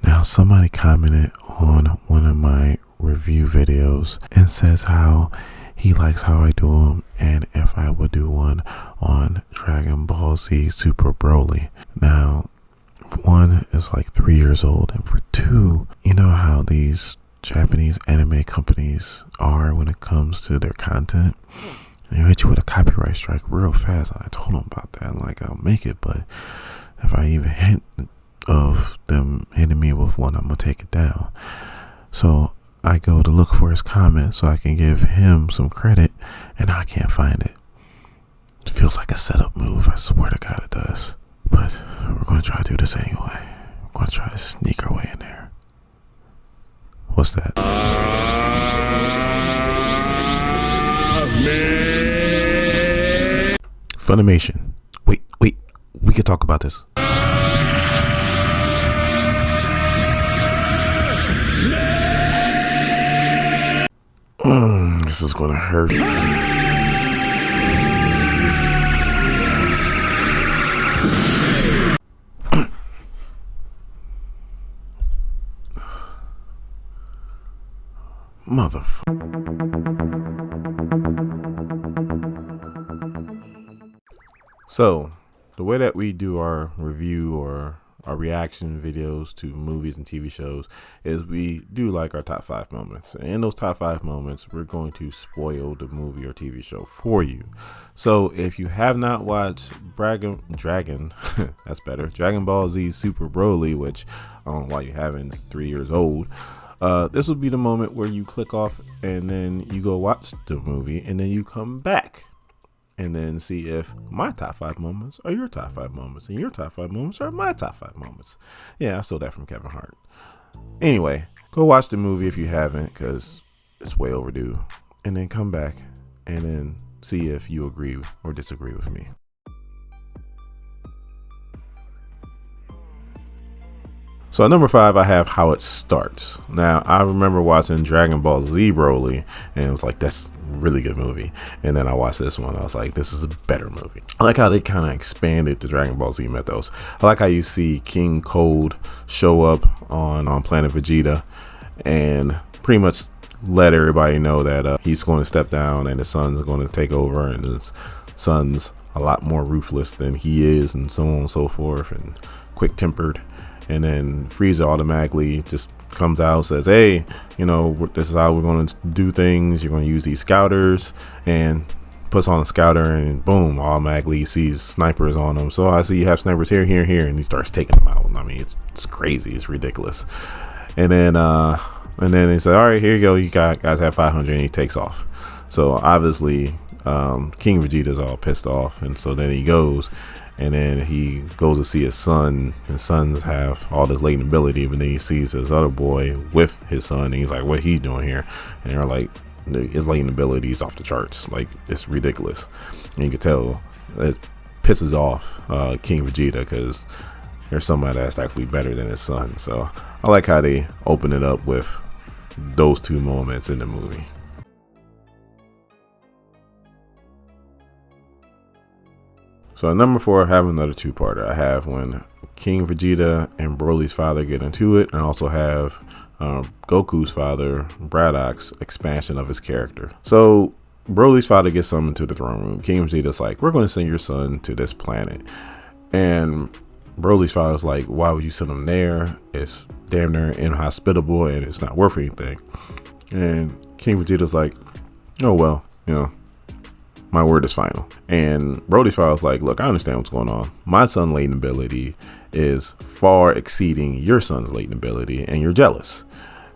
Now, somebody commented on one of my review videos and says how he likes how I do them, and if I would do one on Dragon Ball Z Super Broly. Now, one is like 3 years old, and for two, you know how these Japanese anime companies are when it comes to their content. They hit you with a copyright strike real fast. And I told them about that. Like, I'll make it, but if I even hint of them hitting me with one, I'm gonna take it down. So I go to look for his comment so I can give him some credit, and I can't find it. It feels like a setup move. I swear to God it does. But we're gonna try to do this anyway. We're gonna try to sneak our way in there. What's that? Funimation. Wait. We could talk about this. This is gonna hurt. Motherfucker. So, the way that we do our review or our reaction videos to movies and TV shows is we do like our top 5 moments. And in those top 5 moments, we're going to spoil the movie or TV show for you. So if you have not watched that's better, Dragon Ball Z Super Broly, which I don't know why you haven't, it's 3 years old. This will be the moment where you click off and then you go watch the movie and then you come back and then see if my top 5 moments are your top 5 moments and your top 5 moments are my top 5 moments. Yeah, I stole that from Kevin Hart. Anyway, go watch the movie if you haven't, because it's way overdue, and then come back and then see if you agree or disagree with me. So at number 5, I have how it starts. Now, I remember watching Dragon Ball Z Broly, and it was like, that's a really good movie. And then I watched this one, I was like, this is a better movie. I like how they kind of expanded the Dragon Ball Z mythos. I like how you see King Cold show up on Planet Vegeta and pretty much let everybody know that he's going to step down and his son's going to take over, and his son's a lot more ruthless than he is, and so on and so forth, and quick-tempered. And then Frieza automatically just comes out, says, hey, you know, this is how we're going to do things. You're going to use these scouters, and puts on a scouter, and boom, automatically he sees snipers on them. So I see you have snipers here, and he starts taking them out. I mean, it's crazy. It's ridiculous. And then he said, all right, here you go. You guys have 500, and he takes off. So obviously King Vegeta's all pissed off, and so then he goes. And then he goes to see his son. His sons have all this latent ability, but then he sees his other boy with his son, and he's like, what he's doing here? And they're like, his latent ability is off the charts. Like, it's ridiculous. And you can tell it pisses off King Vegeta, because there's somebody that's actually better than his son. So I like how they open it up with those 2 moments in the movie. So at number 4, I have another 2-parter. I have when King Vegeta and Broly's father get into it, and I also have Goku's father, Braddock's expansion of his character. So Broly's father gets summoned to the throne room. King Vegeta's like, we're going to send your son to this planet. And Broly's father's like, why would you send him there? It's damn near inhospitable and it's not worth anything. And King Vegeta's like, oh, well, you know, my word is final. And Broly's father's like, look, I understand what's going on. My son's latent ability is far exceeding your son's latent ability, and you're jealous.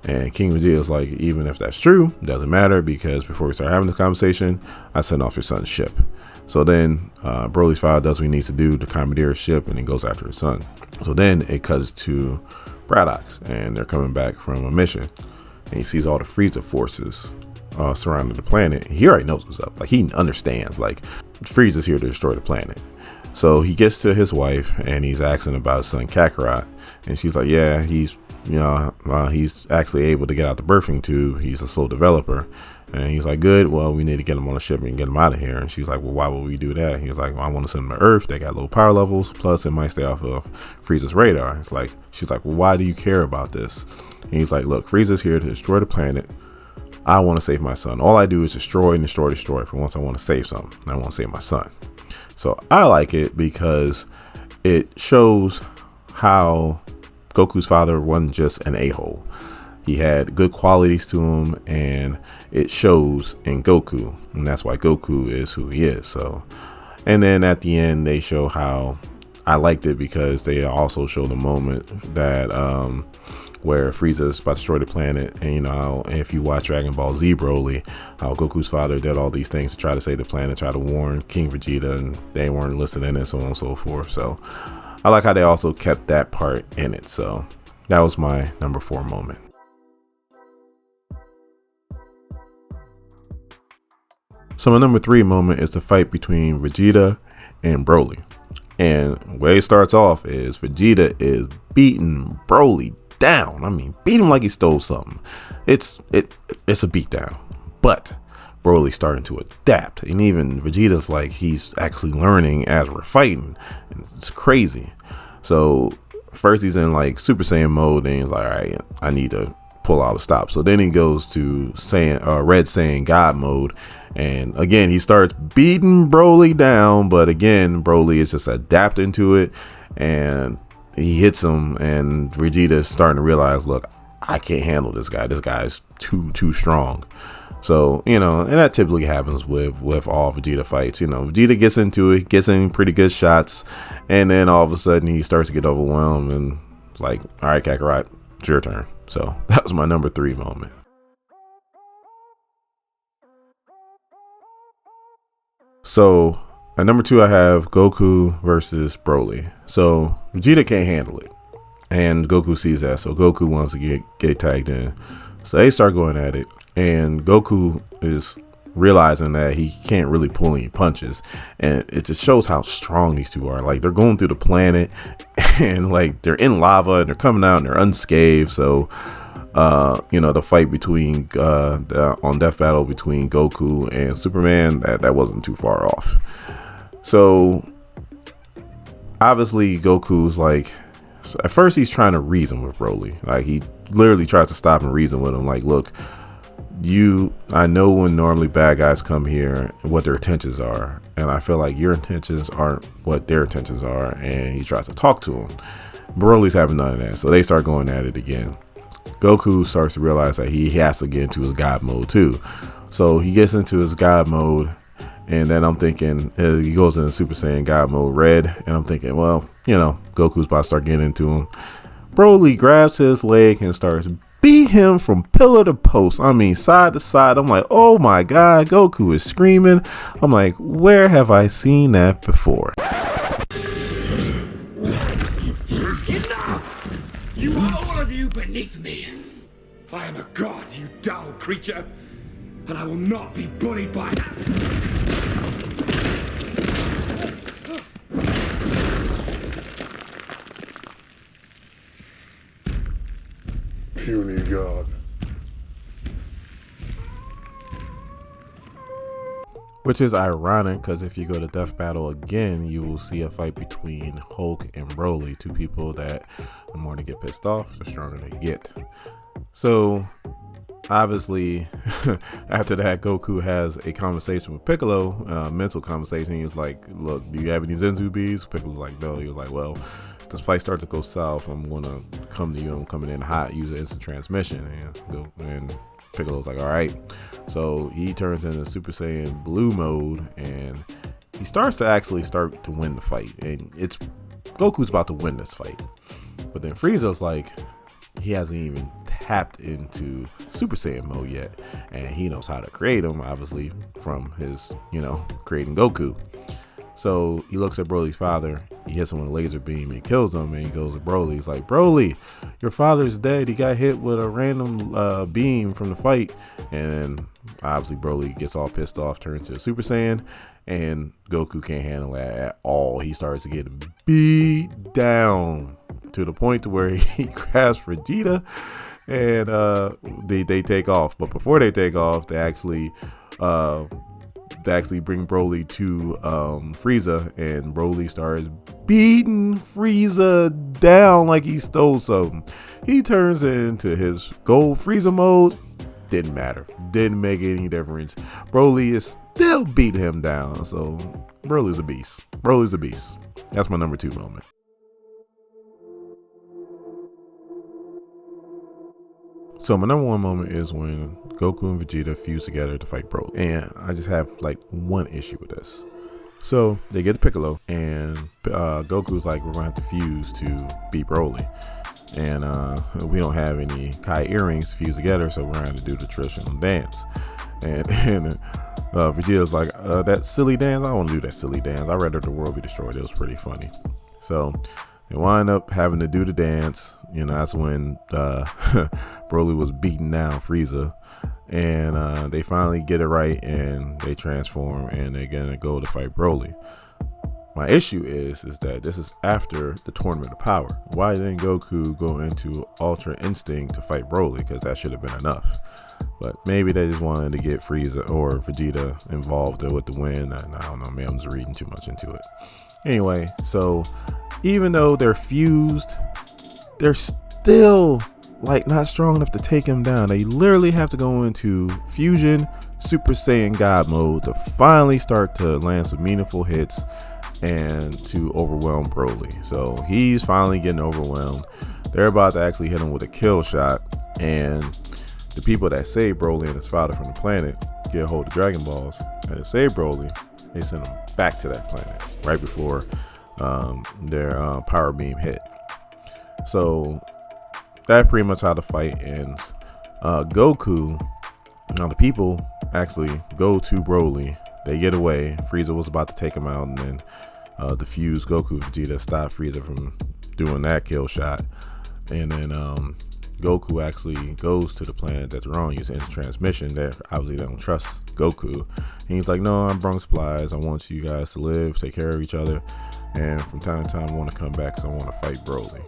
And King Vegeta's like, even if that's true, doesn't matter, because before we start having this conversation, I sent off your son's ship. So then Broly's father does what he needs to do to commandeer his ship, and he goes after his son. So then it cuts to Braddock's, and they're coming back from a mission, and he sees all the Frieza forces surrounding the planet. He already knows what's up. Like, he understands, like, Frieza's here to destroy the planet. So he gets to his wife, and he's asking about his son Kakarot, and she's like, yeah, he's actually able to get out the birthing tube. He's a slow developer. And he's like, good, well, we need to get him on a ship and get him out of here. And she's like, well, why would we do that? He's like, well, I want to send him to Earth. They got low power levels, plus it might stay off of Frieza's radar. It's like, she's like, well, why do you care about this? And he's like, look, Frieza's here to destroy the planet. I want to save my son. All I do is destroy and destroy, destroy. For once, I want to save something. I want to save my son. So I like it because it shows how Goku's father wasn't just an a-hole. He had good qualities to him, and it shows in Goku, and that's why Goku is who he is. So, and then at the end, they show how I liked it because they also show the moment that where Frieza's about to destroy the planet, and you know, if you watch Dragon Ball Z Broly, how Goku's father did all these things to try to save the planet, try to warn King Vegeta, and they weren't listening, and so on and so forth. So, I like how they also kept that part in it. So, that was my number 4 moment. So my number 3 moment is the fight between Vegeta and Broly. And the way it starts off is Vegeta is beating Broly down. I mean, beat him like he stole something. It's a beatdown. But Broly's starting to adapt. And even Vegeta's like, he's actually learning as we're fighting. And it's crazy. So first he's in like Super Saiyan mode, and he's like, all right, I need to pull out a stop. So then he goes to Red Saiyan God mode, and again he starts beating Broly down, but again Broly is just adapting to it, and he hits him, and Vegeta's starting to realize, look, I can't handle this guy. This guy's too strong. So, you know, and that typically happens with all Vegeta fights. You know, Vegeta gets into it, gets in pretty good shots, and then all of a sudden he starts to get overwhelmed, and it's like, all right, Kakarot, it's your turn. So that was my number 3 moment. So at number 2, I have Goku versus Broly. So Vegeta can't handle it, and Goku sees that. So Goku wants to get tagged in. So they start going at it, and Goku is realizing that he can't really pull any punches, and it just shows how strong these two are. Like, they're going through the planet, and like they're in lava, and they're coming out and they're unscathed. So you know, the fight between on Death Battle between Goku and Superman, that wasn't too far off. So obviously Goku's like, so at first he's trying to reason with Broly. Like, he literally tries to stop and reason with him, like, look, I know when normally bad guys come here what their intentions are, and I feel like your intentions aren't what their intentions are. And he tries to talk to him. Broly's having none of that, so they start going at it again. Goku starts to realize that he has to get into his God mode too, so he gets into his God mode, and then I'm thinking, he goes into Super Saiyan God mode Red, and I'm thinking, well, you know, Goku's about to start getting into him. Broly grabs his leg and starts beat him from pillar to post. I mean, side to side. I'm like, oh my God, Goku is screaming. I'm like, where have I seen that before? Enough! You are all of you beneath me. I am a god, you dull creature, and I will not be bullied by puny god. Which is ironic, because if you go to Death Battle again, you will see a fight between Hulk and Broly, two people that the more they get pissed off, the stronger they get. So obviously after that, Goku has a conversation with Piccolo, mental conversation. He was like, look, do you have any Zenzu bees? Piccolo's like, no. He was like, well, if this fight starts to go south, I'm gonna come to you. I'm coming in hot, use instant transmission, and Piccolo's like, all right. So he turns into Super Saiyan Blue mode, and he starts to win the fight, and it's Goku's about to win this fight. But then Frieza's like, he hasn't even tapped into Super Saiyan mode yet, and he knows how to create him, obviously from his, creating Goku. So he looks at Broly's father, he hits him with a laser beam and kills him, and he goes to Broly. He's like, Broly, your father's dead. He got hit with a random beam from the fight. And then obviously Broly gets all pissed off, turns to Super Saiyan, and Goku can't handle that at all. He starts to get beat down to the point to where he grabs Vegeta And they take off, but before they take off, they actually bring Broly to Frieza, and Broly starts beating Frieza down like he stole something. He turns into his gold Frieza mode. Didn't matter. Didn't make any difference. Broly is still beating him down. So Broly's a beast. Broly's a beast. That's my number 2 moment. So my number 1 moment is when Goku and Vegeta fuse together to fight Broly. And I just have like one issue with this. So they get to Piccolo, and Goku's like, we're going to have to fuse to beat Broly. And we don't have any Kai earrings to fuse together, so we're going to have to do the traditional dance. And Vegeta's like, that silly dance? I don't want to do that silly dance. I'd rather the world be destroyed. It was pretty funny. So they wind up having to do the dance. You know, that's when Broly was beating down Frieza. And they finally get it right, and they transform, and they're going to go to fight Broly. My issue is that this is after the Tournament of Power. Why didn't Goku go into Ultra Instinct to fight Broly? Because that should have been enough. But maybe they just wanted to get Frieza or Vegeta involved with the win. I don't know. Maybe I'm just reading too much into it. Anyway, so even though they're fused, they're still like not strong enough to take him down. They literally have to go into Fusion Super Saiyan God mode to finally start to land some meaningful hits and to overwhelm Broly. So he's finally getting overwhelmed. They're about to actually hit him with a kill shot, and the people that saved Broly and his father from the planet get a hold of Dragon Balls, and to save Broly, they send him back to that planet right before their power beam hit. So that's pretty much how the fight ends. Goku, now the people actually go to Broly. They get away. Frieza was about to take him out, and then the fused Goku Vegeta stopped Frieza from doing that kill shot. And then Goku actually goes to the planet that they're on using his transmission. They obviously don't trust Goku. And he's like, no, I'm bringing supplies. I want you guys to live, take care of each other. And from time to time, I want to come back because I want to fight Broly.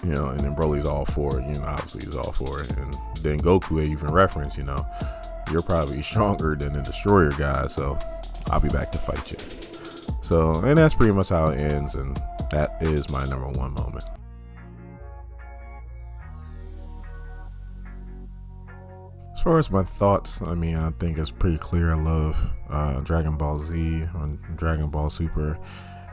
You know, and then Broly's all for it. You know, obviously he's all for it. And then Goku even referenced, you know, you're probably stronger than the Destroyer guy, so I'll be back to fight you. So, and that's pretty much how it ends, and that is my number 1 moment. As far as my thoughts, I mean, I think it's pretty clear. I love Dragon Ball Z on Dragon Ball Super,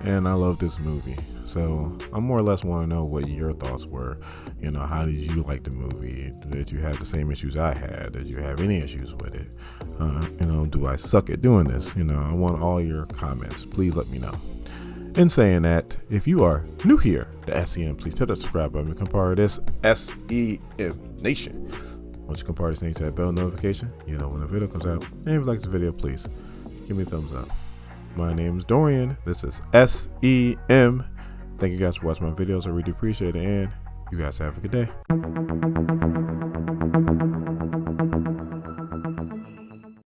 and I love this movie. So I more or less want to know what your thoughts were. You know, how did you like the movie? Did you have the same issues I had? Did you have any issues with it? You know, do I suck at doing this? You know, I want all your comments. Please let me know. In saying that, if you are new here to SEM, please hit the subscribe button and become part of this SEM Nation. Once you become part of this nation, that bell notification, you know when a video comes out. And if you like the video, please give me a thumbs up. My name is Dorian. This is SEM. Thank you guys for watching my videos. I really appreciate it. And you guys have a good day.